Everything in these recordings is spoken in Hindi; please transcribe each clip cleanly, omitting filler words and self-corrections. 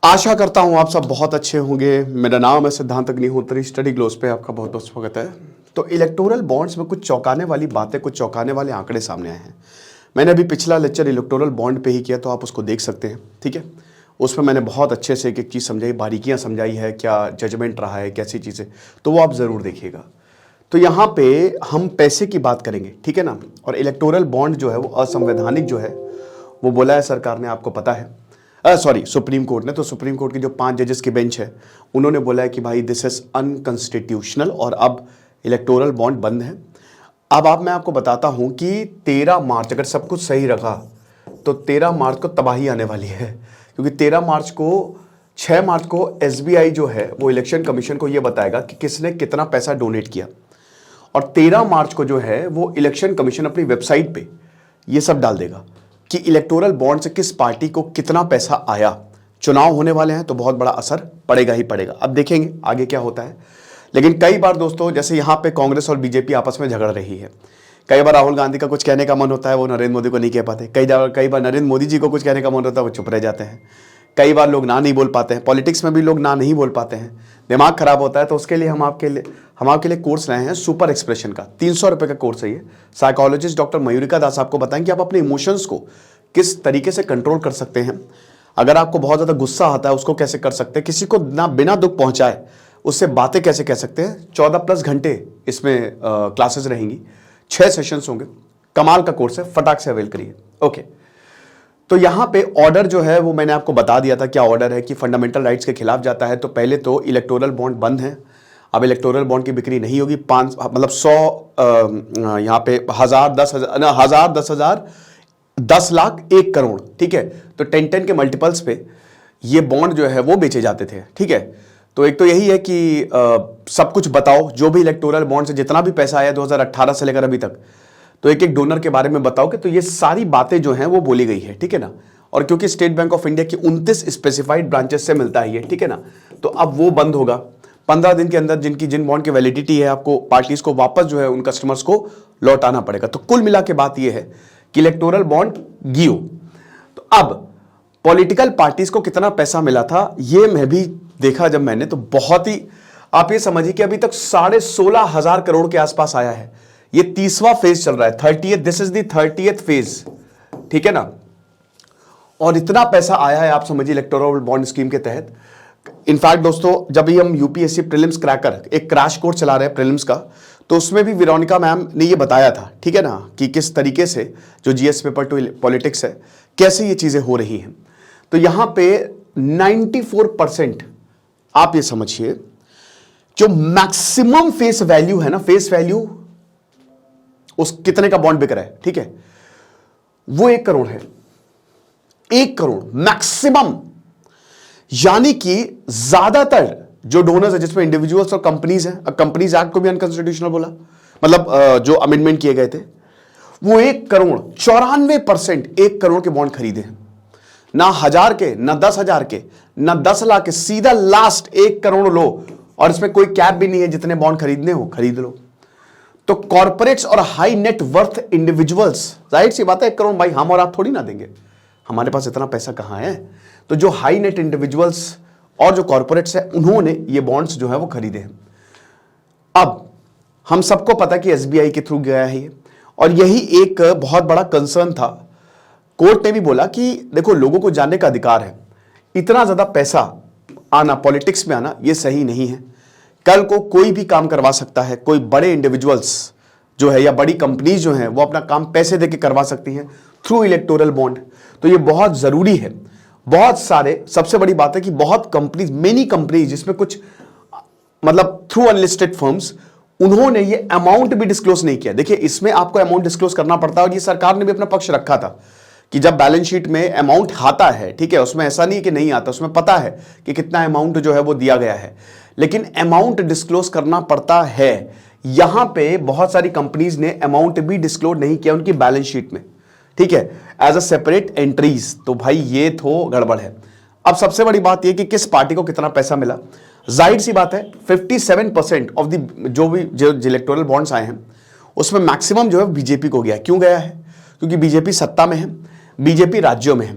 आशा करता हूं आप सब बहुत अच्छे होंगे। मेरा नाम है सिद्धांत अग्निहोत्री। स्टडी ग्लोस पे आपका बहुत बहुत स्वागत है। तो इलेक्टोरल बॉन्ड्स में कुछ चौंकाने वाली बातें, कुछ चौंकाने वाले आंकड़े सामने आए हैं। मैंने अभी पिछला लेक्चर इलेक्टोरल बॉन्ड पे ही किया, तो आप उसको देख सकते हैं, ठीक है। उसमें मैंने बहुत अच्छे से एक एक चीज़ समझाई, बारीकियाँ समझाई है, क्या जजमेंट रहा है, कैसी चीज़ें, तो वो आप ज़रूर देखिएगा। तो यहाँ पे हम पैसे की बात करेंगे, ठीक है ना। और इलेक्टोरल बॉन्ड जो है वो असंवैधानिक जो है वो बोला है सरकार ने, आपको पता है, सुप्रीम कोर्ट ने। तो सुप्रीम कोर्ट की जो 5 जजेस की बेंच है उन्होंने बोला है कि भाई दिस इज अनकॉन्स्टिट्यूशनल और अब इलेक्टोरल बॉन्ड बंद है। अब मैं आपको बताता हूं कि 13 मार्च अगर सब कुछ सही रखा तो 13 मार्च को तबाही आने वाली है, क्योंकि 6 मार्च को एसबीआई जो है वो इलेक्शन कमीशन को ये बताएगा कि किसने कितना पैसा डोनेट किया, और 13 मार्च को जो है वो इलेक्शन कमीशन अपनी वेबसाइट पे ये सब डाल देगा कि इलेक्टोरल बॉन्ड से किस पार्टी को कितना पैसा आया। चुनाव होने वाले हैं तो बहुत बड़ा असर पड़ेगा ही पड़ेगा। अब देखेंगे आगे क्या होता है। लेकिन कई बार दोस्तों, जैसे यहाँ पे कांग्रेस और बीजेपी आपस में झगड़ रही है, कई बार राहुल गांधी का कुछ कहने का मन होता है, वो नरेंद्र मोदी को नहीं कह पाते। कई बार नरेंद्र मोदी जी को कुछ कहने का मन होता है, वो चुप रह जाते हैं। कई बार लोग ना नहीं बोल पाते हैं। पॉलिटिक्स में भी लोग ना नहीं बोल पाते हैं, दिमाग खराब होता है। तो उसके लिए हम आपके लिए कोर्स लाए हैं सुपर एक्सप्रेशन का। 300 रुपये का कोर्स है ये। साइकोलॉजिस्ट डॉक्टर मयूरिका दास आपको बताएंगे आप अपने इमोशंस को किस तरीके से कंट्रोल कर सकते हैं। अगर आपको बहुत ज़्यादा गुस्सा आता है उसको कैसे कर सकते हैं, किसी को ना बिना दुख पहुंचाए उससे बातें कैसे कह सकते हैं। 14+ घंटे इसमें क्लासेस रहेंगी, 6 सेशंस होंगे। कमाल का कोर्स है, फटाक से अवेल करिए। ओके, तो यहाँ पे ऑर्डर जो है वो मैंने आपको बता दिया था क्या ऑर्डर है, कि फंडामेंटल राइट्स के खिलाफ जाता है। तो पहले तो इलेक्टोरल बॉन्ड बंद है, अब इलेक्टोरल बॉन्ड की बिक्री नहीं होगी। 100 यहाँ पे 1000, 10,000, 10 लाख, 1 करोड़, ठीक है। तो 10 के मल्टीपल्स पे ये बॉन्ड जो है वो बेचे जाते थे, ठीक है। तो एक तो यही है कि सब कुछ बताओ, जो भी इलेक्टोरल बॉन्ड से जितना भी पैसा आया 2018 से लेकर अभी तक, तो एक एक डोनर के बारे में बताओ कि, तो ये सारी बातें जो हैं वो बोली गई है, ठीक है ना। और क्योंकि स्टेट बैंक ऑफ इंडिया की 29 स्पेसिफाइड ब्रांचेस से मिलता है ये, ठीक है ना, तो अब वो बंद होगा। 15 दिन के अंदर जिन बॉन्ड की वैलिडिटी है, आपको पार्टीज को वापस जो है उन कस्टमर्स को लौटाना पड़ेगा। तो कुल मिला के बात ये है कि इलेक्टोरल बॉन्ड गियो। तो अब पॉलिटिकल पार्टीज को कितना पैसा मिला था ये मैं भी देखा जब मैंने, तो बहुत ही, आप ये समझिए कि अभी तक 16,500 करोड़ के आसपास आया है। ये 30वां फेज चल रहा है, 30th, this is the 30th phase, ठीक है ना। और इतना पैसा आया है, आप समझिए, इलेक्टोरल बॉन्ड स्कीम के तहत। इनफैक्ट दोस्तों, जब भी हम यूपीएससी प्रीलिम्स क्रैकर एक क्रैश कोर्स चला रहे हैं प्रीलिम्स का, तो उसमें भी वेरोनिका मैम ने ये बताया था, ठीक है ना, कि किस तरीके से जो जीएस पेपर टू पॉलिटिक्स है कैसे ये चीजें हो रही हैं। तो यहां पे 94% आप ये समझिए, जो मैक्सिमम फेस वैल्यू है ना, फेस वैल्यू उस कितने का बॉन्ड बिक रहा है, ठीक है, वो 1 करोड़ है। 1 करोड़ मैक्सिमम, यानी कि ज्यादातर जो डोनर्स है, जिसमें इंडिविजुअल्स और कंपनीज हैं, कंपनीज एक्ट को भी अनकॉन्स्टिट्यूशनल बोला, मतलब जो अमेंडमेंट किए गए थे, वो 1 करोड़ 94% 1 करोड़ के बॉन्ड खरीदे हैं। ना 1000 के, ना 10,000 के, ना 10 लाख के, सीधा लास्ट 1 करोड़ लो। और इसमें कोई कैप भी नहीं है, जितने बॉन्ड खरीदने हो खरीद लो। तो कॉर्पोरेट्स और हाई नेट वर्थ इंडिविजुअल्स, जाहिर सी बात है 1 करोड़ भाई हम और आप थोड़ी ना देंगे, हमारे पास इतना पैसा कहां है। तो जो हाई नेट इंडिविजुअल्स और जो कॉर्पोरेट्स है, उन्होंने ये बॉन्ड्स जो है वो खरीदे हैं। अब हम सबको पता कि एसबीआई के थ्रू गया है ये, और यही एक बहुत बड़ा कंसर्न था। कोर्ट ने भी बोला कि देखो, लोगों को जानने का अधिकार है, इतना ज्यादा पैसा आना, पॉलिटिक्स में आना, ये सही नहीं है। कल को कोई भी काम करवा सकता है, कोई बड़े इंडिविजुअल्स जो है या बड़ी कंपनीज जो हैं वो अपना काम पैसे देके करवा सकती हैं थ्रू इलेक्टोरल बॉन्ड। तो ये बहुत जरूरी है। बहुत सारे, सबसे बड़ी बात है कि बहुत कंपनीज, मेनी कंपनीज, जिसमें कुछ मतलब थ्रू अनलिस्टेड फर्म्स, उन्होंने ये अमाउंट भी डिस्क्लोज नहीं किया। देखिए, इसमें आपको अमाउंट डिस्क्लोज करना पड़ता है, और ये सरकार ने भी अपना पक्ष रखा था कि जब बैलेंस शीट में अमाउंट आता है, ठीक है, उसमें ऐसा नहीं कि नहीं आता, उसमें पता है कि कितना अमाउंट जो है वो दिया गया है, लेकिन अमाउंट डिस्क्लोज करना पड़ता है। यहां पे बहुत सारी कंपनीज ने अमाउंट भी डिस्क्लोज नहीं किया उनकी बैलेंस शीट में, ठीक है, एज अ सेपरेट एंट्रीज। तो भाई ये तो गड़बड़ है। अब सबसे बड़ी बात यह कि किस पार्टी को कितना पैसा मिला। जाहिर सी बात है 57% ऑफ द जो इलेक्टोरल बॉन्ड्स आए हैं उसमें मैक्सिमम जो है बीजेपी को गया। क्यों गया है? क्योंकि बीजेपी सत्ता में है, बीजेपी राज्यों में है।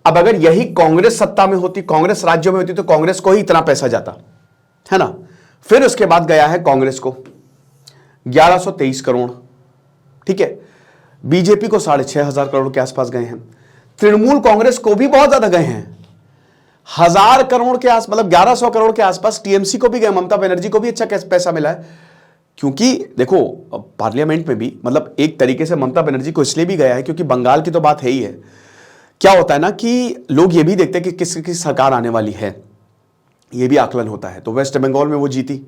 अब अगर यही कांग्रेस सत्ता में होती, कांग्रेस राज्यों में होती, तो कांग्रेस को ही इतना पैसा जाता, है ना। फिर उसके बाद गया है कांग्रेस को 1123 करोड़, ठीक है। बीजेपी को 6,500 करोड़ के आसपास गए हैं। तृणमूल कांग्रेस को भी बहुत ज्यादा गए हैं, 1000 करोड़ के आस, मतलब 1100 करोड़ के आसपास टीएमसी को भी गए। ममता बनर्जी को भी अच्छा पैसा मिला है, क्योंकि देखो पार्लियामेंट में भी, मतलब एक तरीके से ममता बनर्जी को इसलिए भी गया है क्योंकि बंगाल की तो बात है ही है। क्या होता है ना कि लोग ये भी देखते हैं कि किसकी सरकार आने वाली है, ये भी आकलन होता है। तो वेस्ट बंगाल में वो जीती,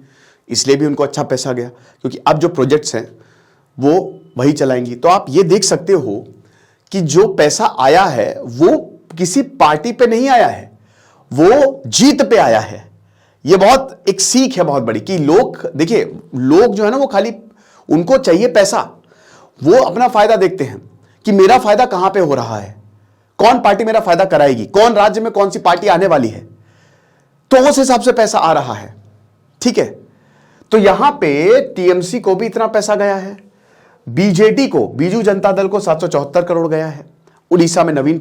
इसलिए भी उनको अच्छा पैसा गया, क्योंकि अब जो प्रोजेक्ट्स हैं वो वही चलाएंगी। तो आप ये देख सकते हो कि जो पैसा आया है वो किसी पार्टी पे नहीं आया है, वो जीत पे आया है। ये बहुत एक सीख है बहुत बड़ी, कि लोग देखिए, लोग जो है ना वो खाली उनको चाहिए पैसा, वो अपना फायदा देखते हैं कि मेरा फायदा कहां पे हो रहा है, कौन पार्टी मेरा फायदा कराएगी, कौन राज्य में कौन सी पार्टी आने वाली है, तो उस हिसाब से पैसा आ रहा है, ठीक है। तो यहां पे टीएमसी को भी इतना पैसा गया है, बीजेडी को, बीजू जनता दल को 774 करोड़ गया है। उड़ीसा में नवीन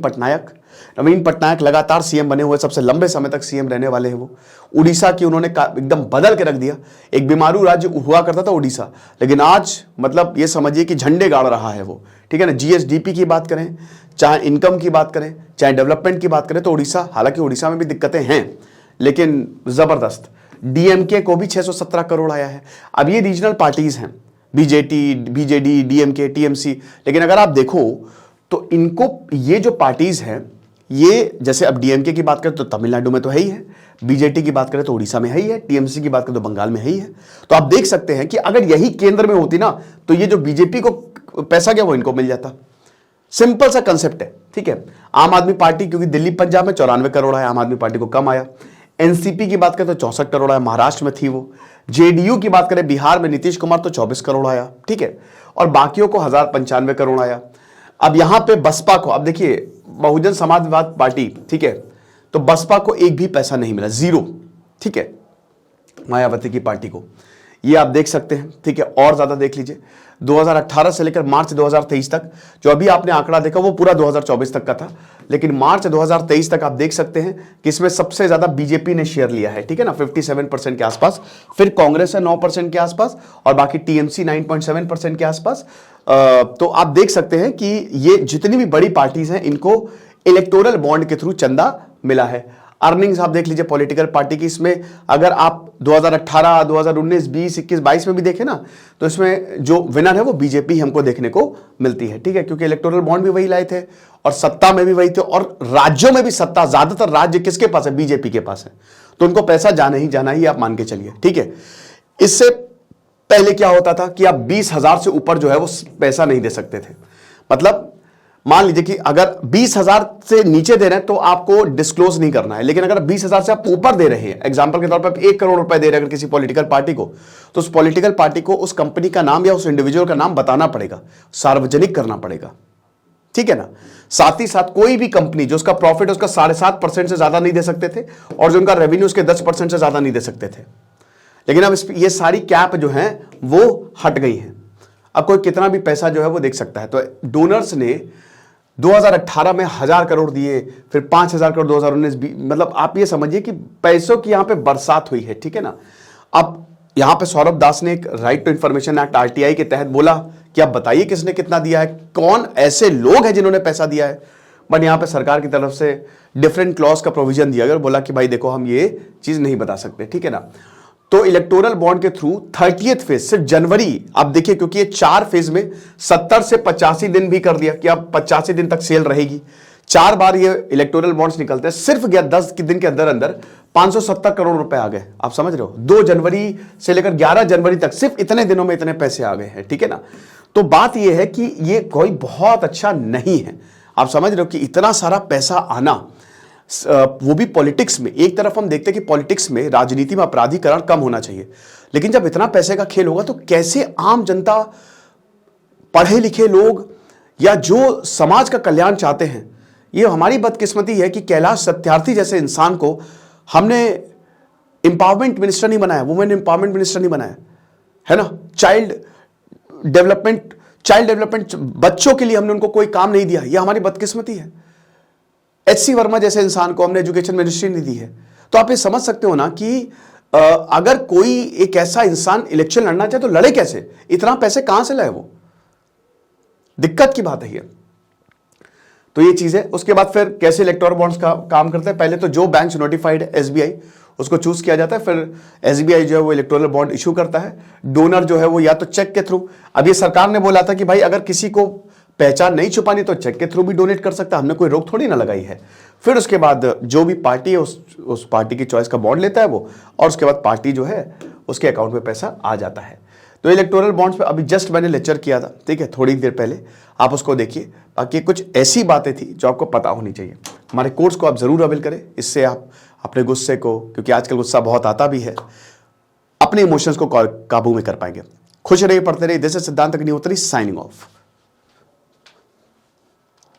पटनायक लगातार सीएम बने हुए, सबसे लंबे समय तक सीएम रहने वाले हैं वो। उड़ीसा की उन्होंने एकदम बदल के रख दिया। एक बीमारू राज्य हुआ करता था उड़ीसा, लेकिन आज मतलब ये समझिए कि झंडे गाड़ रहा है वो, ठीक है ना। जीएसडीपी की बात करें, चाहे इनकम की बात करें, चाहे डेवलपमेंट की बात करें, तो उड़ीसा, हालांकि उड़ीसा में भी दिक्कतें हैं लेकिन जबरदस्त। डीएमके को भी 617 करोड़ आया है। अब ये रीजनल पार्टीज हैं, बीजेडी, डीएमके, टीएमसी, लेकिन अगर आप देखो तो इनको, ये जो पार्टीज हैं, ये जैसे अब डीएमके की बात करें तो तमिलनाडु में तो है ही है, बीजेटी की बात करें तो उड़ीसा में है ही है, टीएमसी की बात करें तो बंगाल में है ही है। तो आप देख सकते हैं कि अगर यही केंद्र में होती ना, तो ये जो बीजेपी को पैसा गया वो इनको मिल जाता। सिंपल सा कंसेप्ट है, ठीक है। आम आदमी पार्टी, क्योंकि दिल्ली पंजाब में 94 करोड़ आया, आम आदमी पार्टी को कम आया। एनसीपी की बात करें तो 64 करोड़ आया, महाराष्ट्र में थी वो। जेडीयू की बात करें बिहार में नीतीश कुमार तो 24 करोड़ आया, ठीक है। और बाकियों को 1095 करोड़ आया। अब यहां पे बसपा को, अब देखिए बहुजन समाजवाद पार्टी, ठीक है, तो बसपा को एक भी पैसा नहीं मिला, जीरो, ठीक है, मायावती की पार्टी को। ये आप देख सकते हैं, ठीक है। और ज्यादा देख लीजिए, 2018 से लेकर मार्च 2023 तक, जो अभी आपने आंकड़ा देखा वो पूरा 2024 तक का था, लेकिन मार्च 2023 तक आप देख सकते हैं कि इसमें सबसे ज्यादा बीजेपी ने शेयर लिया है, ठीक है ना, 57% के आसपास। फिर कांग्रेस है 9% के आसपास, और बाकी टीएमसी 9.7% के आसपास। तो आप देख सकते हैं कि ये जितनी भी बड़ी पार्टीज हैं, इनको इलेक्टोरल बॉन्ड के थ्रू चंदा मिला है। अर्निंग्स आप देख लीजिए पॉलिटिकल पार्टी की, इसमें अगर आप 2018, 2019, 20, 21, 22 में भी देखें ना, तो इसमें जो विनर है वो बीजेपी हमको देखने को मिलती है, ठीक है, क्योंकि इलेक्टोरल बॉन्ड भी वही लाए थे और सत्ता में भी वही थे, और राज्यों में भी सत्ता, ज्यादातर राज्य किसके पास है, बीजेपी के पास है। तो उनको पैसा जाना ही आप मान के चलिए, ठीक है। इससे पहले क्या होता था कि आप 20,000 से ऊपर जो है वो पैसा नहीं दे सकते थे। मतलब मान लीजिए कि अगर 20,000 से नीचे दे रहे हैं तो आपको डिस्क्लोज नहीं करना है, लेकिन अगर 20,000 से आप ऊपर दे रहे हैं, एग्जांपल के तौर पर आप 1 करोड़ रुपए दे रहे हैं अगर किसी पॉलिटिकल पार्टी को, तो उस पॉलिटिकल पार्टी को उस कंपनी का नाम या उस इंडिविजुअल का नाम बताना पड़ेगा, सार्वजनिक करना पड़ेगा, ठीक है ना। साथ ही साथ कोई भी कंपनी जो उसका प्रॉफिट है उसका 7.5% से ज्यादा नहीं दे सकते थे, और जो उनका रेवेन्यू उसके 10% से ज्यादा नहीं दे सकते थे। लेकिन अब ये सारी कैप जो है वो हट गई है। अब कोई कितना भी पैसा जो है वो देख सकता है। तो डोनर्स ने 2018 में 1000 करोड़ दिए, फिर 5000 करोड़ 2019, मतलब आप ये समझिए कि पैसों की यहां पे बरसात हुई है, ठीक है ना। अब यहां पे सौरभ दास ने एक right to information act RTI के तहत बोला कि आप बताइए किसने कितना दिया है, कौन ऐसे लोग हैं जिन्होंने पैसा दिया है। बट यहां पे सरकार की तरफ से डिफरेंट क्लॉज का प्रोविजन दिया गया, बोला कि भाई देखो हम ये चीज नहीं बता सकते, ठीक है ना। तो इलेक्टोरल बॉन्ड के थ्रू 30th फेज, सिर्फ जनवरी, आप देखिए क्योंकि ये 4 फेज में 70 से 85 दिन भी कर दिया कि अब 85 दिन तक सेल रहेगी। 4 बार ये इलेक्टोरल बॉन्ड्स निकलते हैं, सिर्फ 10 दिन के अंदर अंदर 570 करोड़ रुपए आ गए। आप समझ रहे हो, 2 जनवरी से लेकर 11 जनवरी तक सिर्फ इतने दिनों में इतने पैसे आ गए हैं, ठीक है ना। तो बात यह है कि ये कोई बहुत अच्छा नहीं है। आप समझ रहे हो कि इतना सारा पैसा आना, वो भी पॉलिटिक्स में। एक तरफ हम देखते हैं कि पॉलिटिक्स में, राजनीति में अपराधीकरण कम होना चाहिए, लेकिन जब इतना पैसे का खेल होगा तो कैसे आम जनता, पढ़े लिखे लोग या जो समाज का कल्याण चाहते हैं, ये हमारी बदकिस्मती है कि कैलाश सत्यार्थी जैसे इंसान को हमने एम्पावरमेंट मिनिस्टर नहीं बनाया, वुमेन एम्पावरमेंट मिनिस्टर नहीं बनाया, है ना। चाइल्ड डेवलपमेंट, बच्चों के लिए हमने उनको कोई काम नहीं दिया, ये हमारी बदकिस्मती है। HC वर्मा जैसे इंसान को हमने एजुकेशन मिनिस्ट्री नहीं दी है। तो आप ये समझ सकते हो ना कि अगर कोई एक ऐसा इंसान इलेक्शन लड़ना चाहे तो लड़े कैसे, इतना पैसे कहां से लाए वो, दिक्कत की बात है ये। तो ये चीज है। उसके बाद फिर कैसे इलेक्टोरल बॉन्ड्स का काम करते हैं, पहले तो जो बैंक नोटिफाइड है SBI उसको चूज किया जाता है, फिर SBI जो है वो इलेक्टोरल बॉन्ड इशू करता है। डोनर जो है वो या तो चेक के थ्रू, अब ये सरकार ने बोला था कि भाई अगर किसी को पहचान नहीं छुपानी तो चेक के थ्रू भी डोनेट कर सकता है, हमने कोई रोक थोड़ी ना लगाई है। फिर उसके बाद जो भी पार्टी है उस पार्टी की चॉइस का बॉन्ड लेता है वो, और उसके बाद पार्टी जो है उसके अकाउंट में पैसा आ जाता है। तो इलेक्टोरल बॉन्ड्स पे अभी जस्ट मैंने लेक्चर किया था, ठीक है, थोड़ी देर पहले, आप उसको देखिए। बाकी कुछ ऐसी बातें थी जो आपको पता होनी चाहिए। हमारे कोर्स को आप जरूर अवेल करें, इससे आप अपने गुस्से को, क्योंकि आजकल गुस्सा बहुत आता भी है, अपने इमोशंस को काबू में कर पाएंगे। खुश रहिए, पढ़ते रहिए। दिस इज सिद्धांत अग्निहोत्री साइनिंग ऑफ।